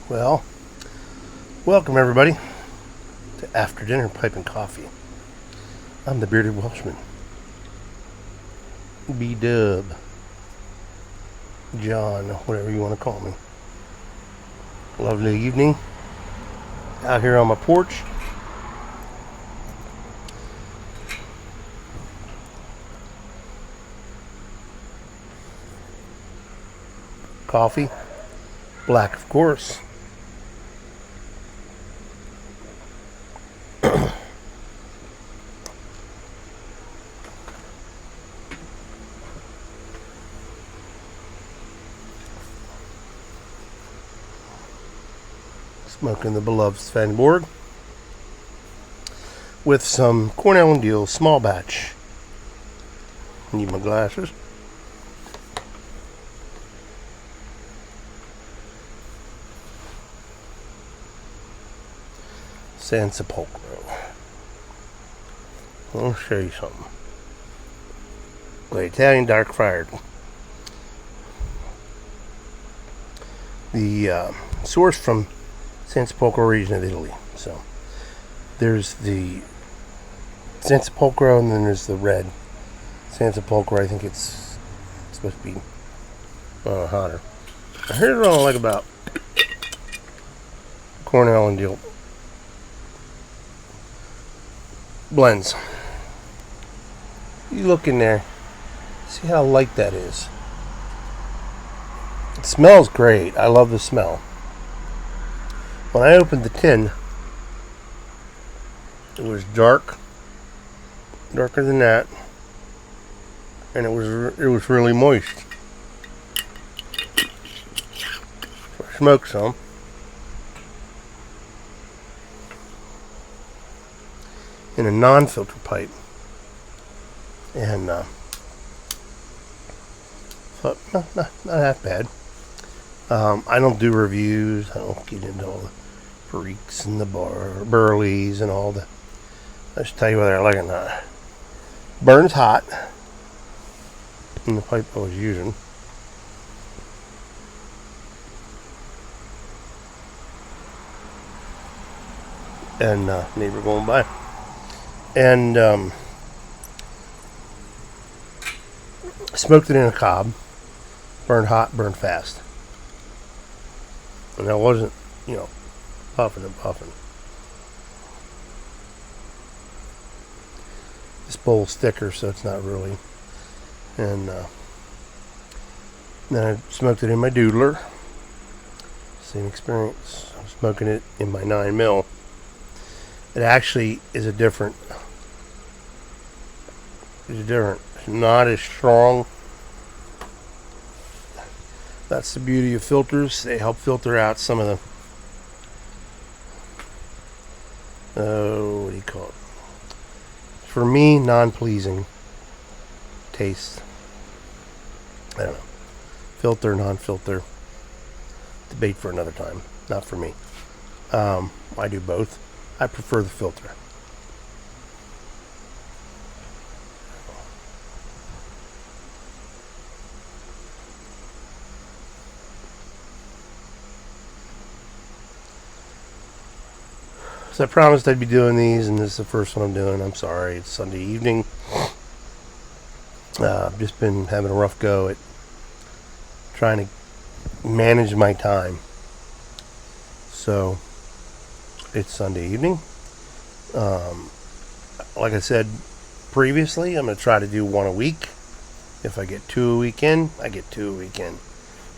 Well, welcome everybody to After Dinner Pipe and Coffee. I'm the Bearded Welshman, B-Dub, John, whatever you want to call me. Lovely evening out here on my porch. Coffee, black of course. Smoking the beloved Svanborg with some Cornell and Deal small batch. Need my glasses. San Sepulcro. I'll show you something. The Italian dark fired. The source from San Sepolcro region of Italy. So there's the San Sepolcro and then there's the red San Sepolcro. I think it's supposed to be hotter. Here's what I like about Cornell and Deal blends. You look in there, see how light that is. It smells great. I love the smell. When I opened the tin, it was darker than that, and it was really moist. So I smoked some, in a non-filter pipe, and thought not half bad. I don't do reviews. I don't get into all the freaks and the burleys and all the. I just tell you whether I like it or not. Burns hot in the pipe I was using. And neighbor going by. And smoked it in a cob. Burned hot, burned fast. And I wasn't, puffing and puffing. This bowl's thicker, so it's not really. And then I smoked it in my Doodler. Same experience. I'm smoking it in my 9mm. It actually is different. It's not as strong. That's the beauty of filters. They help filter out some of the, what do you call it? For me, non-pleasing taste. I don't know. Filter, non-filter. Debate for another time. Not for me. I do both. I prefer the filter. So I promised I'd be doing these, and this is the first one I'm doing. I'm sorry. It's Sunday evening. I've just been having a rough go at trying to manage my time. So it's Sunday evening. Like I said previously, I'm going to try to do one a week. If I get 2 a week in, I get 2 a week in.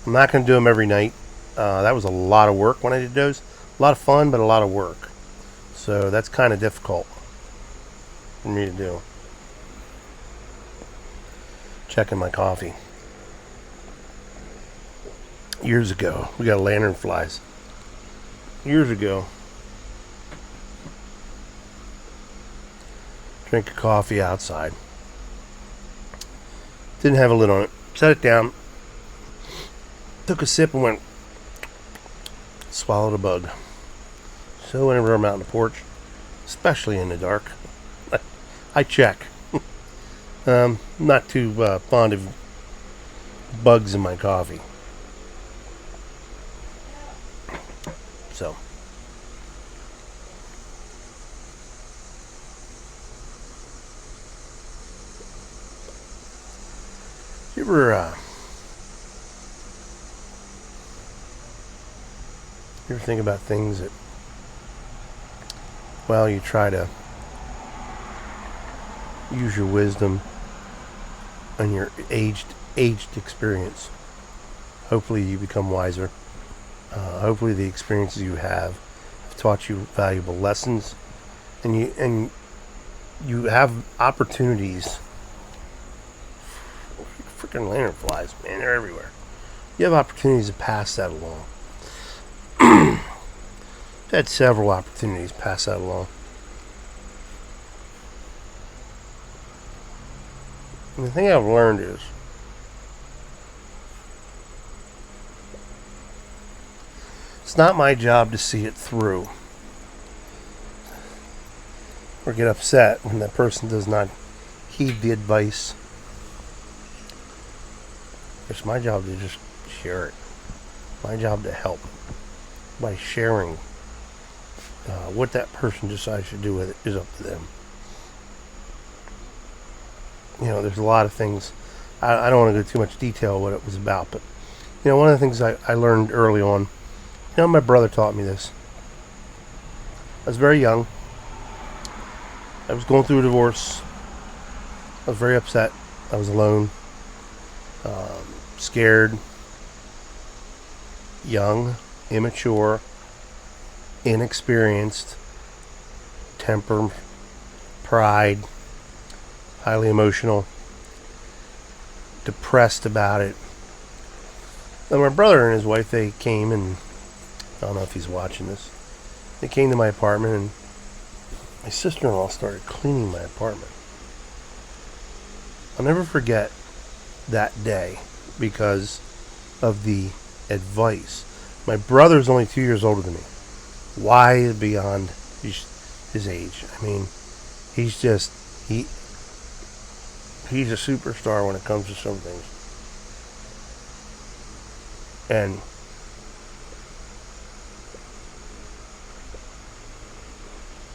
I'm not going to do them every night. That was a lot of work when I did those. A lot of fun, but a lot of work. So that's kind of difficult for me to do. Checking my coffee. Years ago, we got lanternflies. Years ago, drink a coffee outside. Didn't have a lid on it. Set it down. Took a sip and went. Swallowed a bug. So whenever I'm out on the porch, especially in the dark, I check. Not too fond of bugs in my coffee. So, you ever think about things that, well, you try to use your wisdom and your aged experience. Hopefully you become wiser. Hopefully the experiences you have taught you valuable lessons, and you have opportunities. Freaking lanternflies, man, they're everywhere. You have opportunities to pass that along. I've had several opportunities to pass that along. And the thing I've learned is it's not my job to see it through or get upset when that person does not heed the advice. It's my job to just share it. My job to help by sharing. What that person decides to do with it is up to them. There's a lot of things. I don't want to go too much detail what it was about, but one of the things I learned early on, my brother taught me this. I was very young. I was going through a divorce. I was very upset. I was alone, scared, young, immature, inexperienced, temper, pride, highly emotional, depressed about it. And my brother and his wife, they came, and I don't know if he's watching this. They came to my apartment, and my sister-in-law started cleaning my apartment. I'll never forget that day because of the advice. My brother's only 2 years older than me. Why beyond his age? I mean, he's a superstar when it comes to some things. And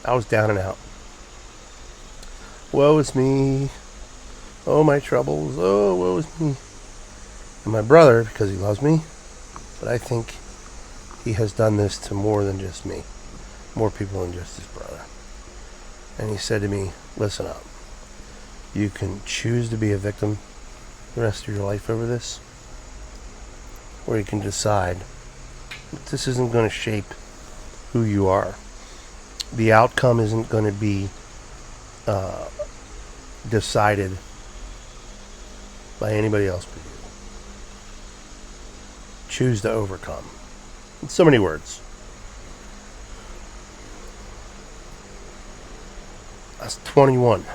I was down and out. Woe is me. Oh, my troubles. Oh, woe is me. And my brother, because he loves me, but I think he has done this to more than just me. More people than just his brother. And he said to me, listen up. You can choose to be a victim the rest of your life over this, or you can decide that this isn't going to shape who you are. The outcome isn't going to be decided by anybody else but you. Choose to overcome. In so many words. I was 21.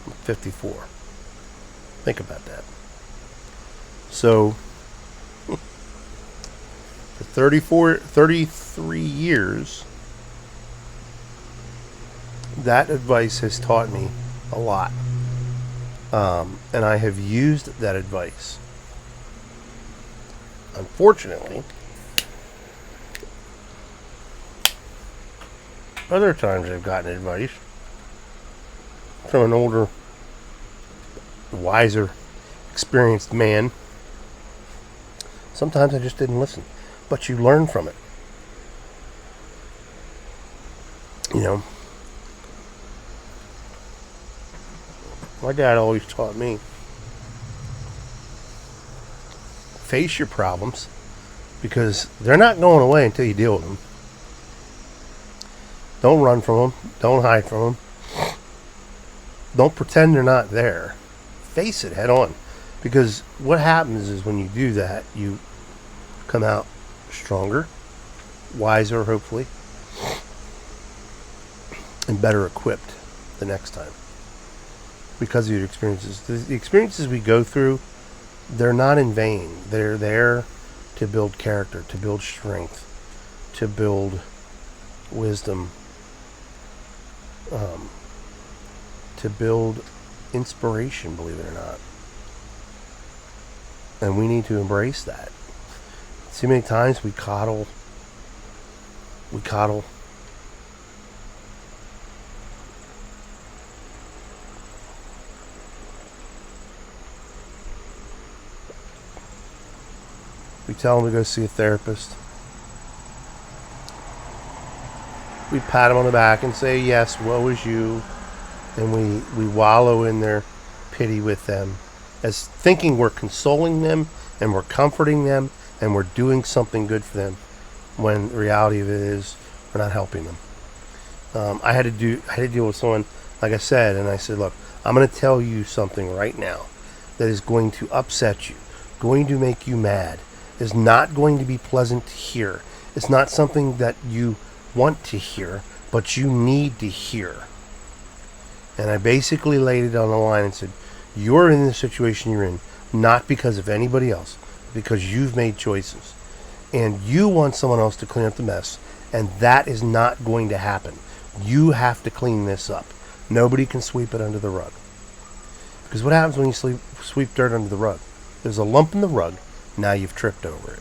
I'm 54. Think about that. So, for 33 years, that advice has taught me a lot. And I have used that advice. Unfortunately, other times I've gotten advice from an older, wiser, experienced man. Sometimes I just didn't listen. But you learn from it. My dad always taught me, face your problems, because they're not going away until you deal with them. Don't run from them. Don't hide from them. Don't pretend they're not there. Face it head on. Because what happens is when you do that, you come out stronger, wiser, hopefully, and better equipped the next time. Because of your experiences. The experiences we go through, they're not in vain. They're there to build character, to build strength, to build wisdom, to build inspiration, believe it or not. And we need to embrace that. Too many times we coddle We coddle. We tell them to go see a therapist. We pat them on the back and say, yes, woe is you. And we wallow in their pity with them, as thinking we're consoling them and we're comforting them and we're doing something good for them, when the reality of it is we're not helping them. I had to deal with someone, like I said, and I said, look, I'm going to tell you something right now that is going to upset you, going to make you mad, is not going to be pleasant to hear. It's not something that you want to hear, but you need to hear. And I basically laid it on the line and said, you're in the situation you're in, not because of anybody else, because you've made choices. And you want someone else to clean up the mess, and that is not going to happen. You have to clean this up. Nobody can sweep it under the rug. Because what happens when you sweep dirt under the rug? There's a lump in the rug. Now you've tripped over it.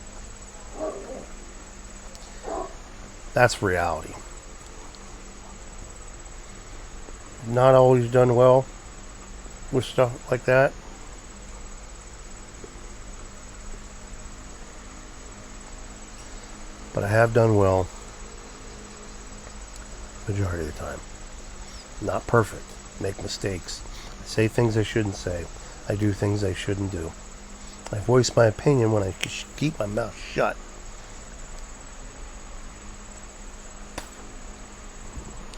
That's reality. Not always done well with stuff like that. But I have done well majority of the time. Not perfect. Make mistakes. I say things I shouldn't say. I do things I shouldn't do. I voice my opinion when I keep my mouth shut.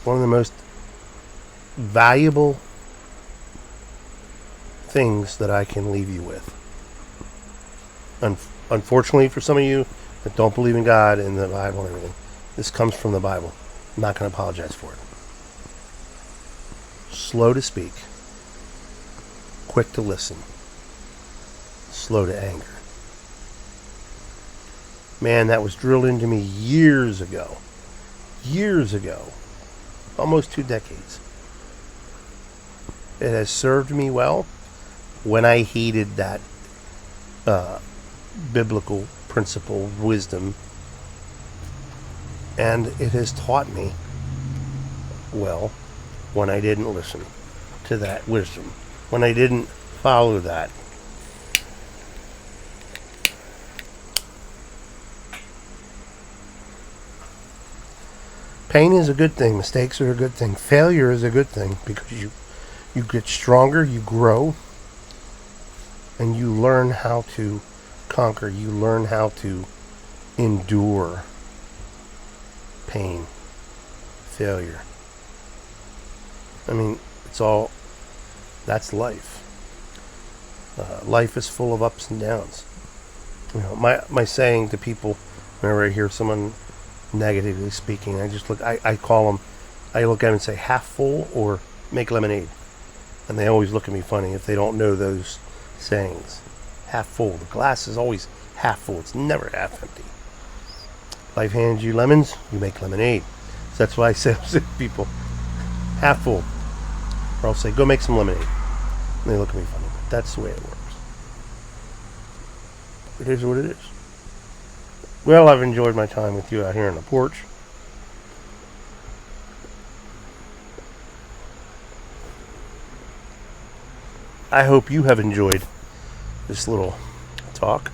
One of the most valuable things that I can leave you with. Unfortunately for some of you that don't believe in God and the Bible and everything, this comes from the Bible. I'm not going to apologize for it. Slow to speak, quick to listen, slow to anger. Man, that was drilled into me years ago, almost 2 decades. It has served me well when I heeded that biblical principle, wisdom, and it has taught me well when I didn't listen to that wisdom, when I didn't follow that. Pain is a good thing. Mistakes are a good thing. Failure is a good thing, because you get stronger, you grow, and you learn how to conquer. You learn how to endure pain, failure. I mean, that's life. Life is full of ups and downs. You know, my saying to people whenever I hear someone negatively speaking, I look at them and say, half full or make lemonade. And they always look at me funny if they don't know those sayings. Half full. The glass is always half full. It's never half empty. Life hands you lemons, you make lemonade. So that's why I say to people, half full. Or I'll say, go make some lemonade. And they look at me funny. But that's the way it works. It is what it is. Well, I've enjoyed my time with you out here on the porch. I hope you have enjoyed this little talk.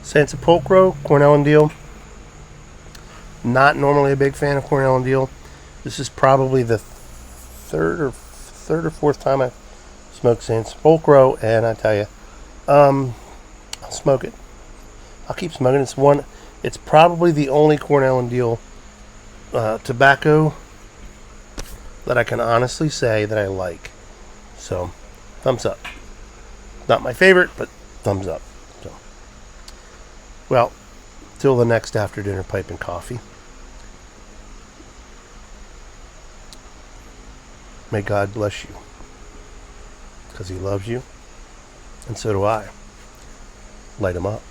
Sansepolcro, Cornell and Diehl. Not normally a big fan of Cornell and Diehl. This is probably the third or fourth time I've smoked Sansepolcro, and I tell you, I'll smoke it. I'll keep smoking. It's probably the only Cornell and Diehl tobacco that I can honestly say that I like. So, thumbs up. Not my favorite, but thumbs up. So, well, till the next after dinner pipe and coffee. May God bless you, because He loves you, and so do I. Light 'em up.